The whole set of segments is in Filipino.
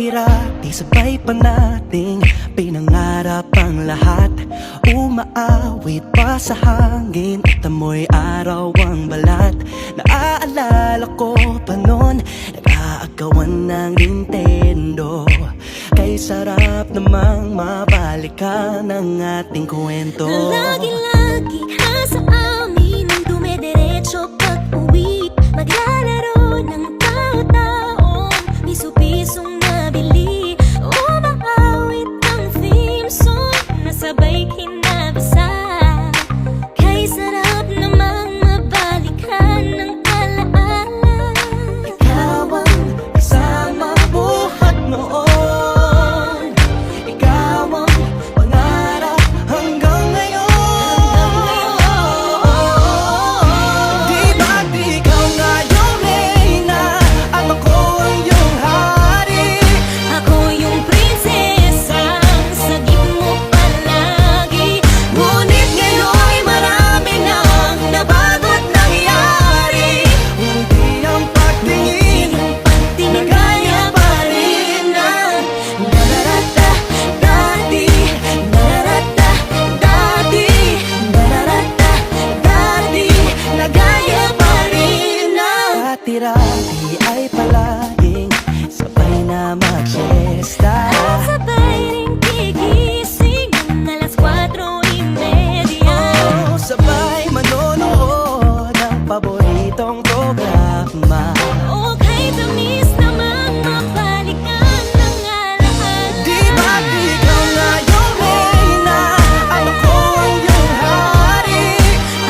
Dati-rati sabay pa nating pinangarap ang lahat. Umaawit pa sa hangin at amoy araw ang balat. Naaalala ko pa noon, nag-aagawan ng Nintendo. Kay sarap namang mabalikan ang ating kwento. Lagi-lagi sa amin ang dumediretso pag-uwi. Maglalaro ng tao-taong piso-pisong nabili. Umaawit ang theme song na sabay kinabasa. Kay sarap namang mabalikan ng alaala. Ikaw ang kasama buhat noon. Ikaw ang pangarap hanggang ngayon. Di ba't ikaw nga yung reyna at ako ang iyong hari? Ako yung prinsesang sagip mo palagi. Ngunit ngayon'y marami nang nabago't nangyari. Hindi ang pagtingin na gaya pa rin ng nararata dati. Nararata dati. Nararata dati. Na gaya pa rin ng dati-rati ay palaging sabay na mag-siesta. At sabay ring gigising ng alas 4:30. Oh, sabay manonood ng paboritong programa. O kay tamis namang mabalikan ng alaala. Di ba't ikaw nga yung reyna at ako ang iyong hari?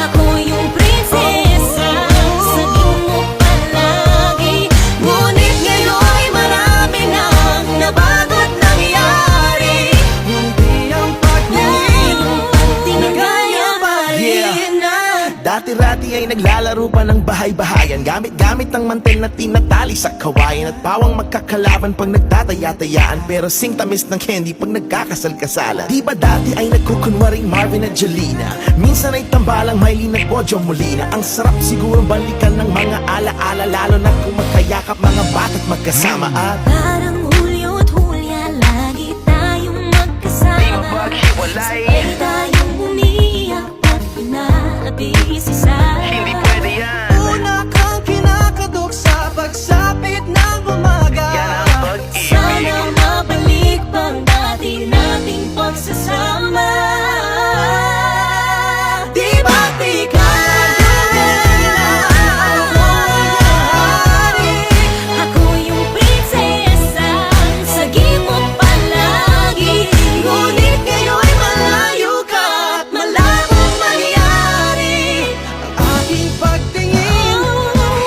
Ako yung prinsesa, sagip mo palagi. Ngunit ngayon'y marami nang nabago't nangyari. Hindi ang pagtingin na gaya pa rin ng Dati-rati ay naglalaro pa ng bahay-bahayan, gamit-gamit ang mantel na tinatali sa kawayan. At pawang magkakalaban pag nagtataya-tayaan, pero sing tamis ng candy pag nagkakasal-kasalan. Di ba dati ay nagkukunwaring Marvin at Jelena? Minsan ay tambalang Mylene at Bojo Molina. Ang sarap siguro balikan ng mga ala-ala, lalo na kung magkayakap mga bata't magkasama. At Parang Hulyo't Hulya, lagi tayong magkasama. Sabay tayong umiyak at pinabis isa. una kang kinakadok sa pagsapit ng umaga. Sana mabalik pang dati nating pagsasama. Di ba't ikaw yung hari? Ako yung prinsesa, sagip mo palagi. Ngunit ngayon'y malayo ka at malabong mangyari. Ang aking pagtingin,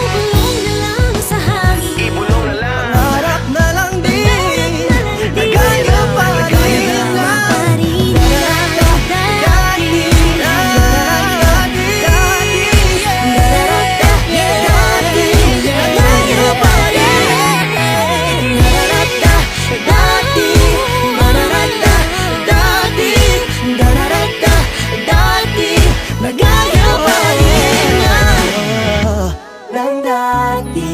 Bulong na lang sa hangin. pangarap na lang din. Nagaya pa rin na nagaya pa rin ng dati.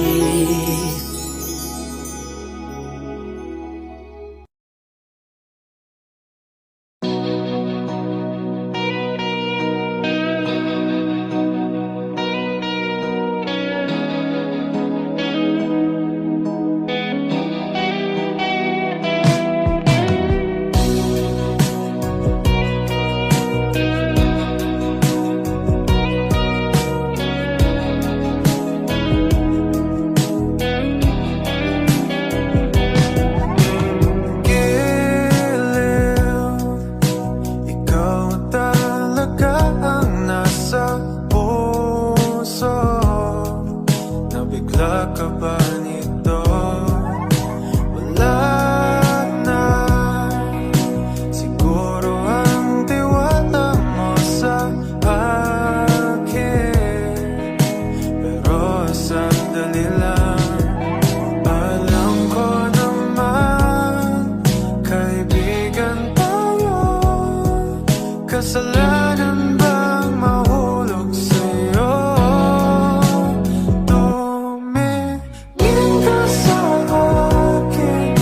kasalanan bang mahulog sa'yo? Tumingin ka sa akin,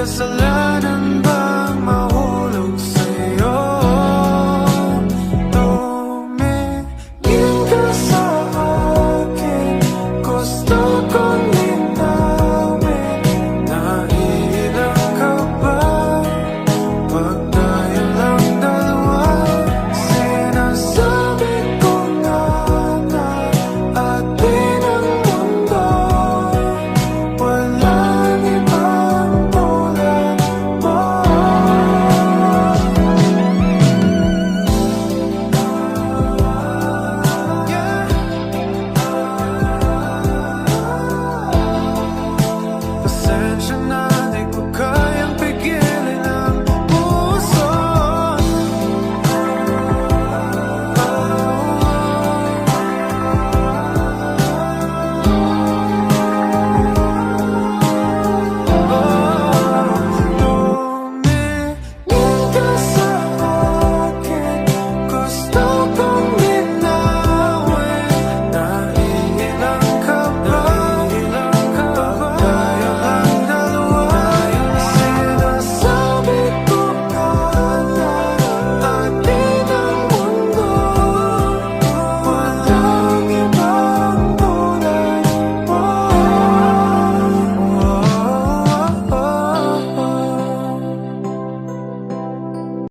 kasalanan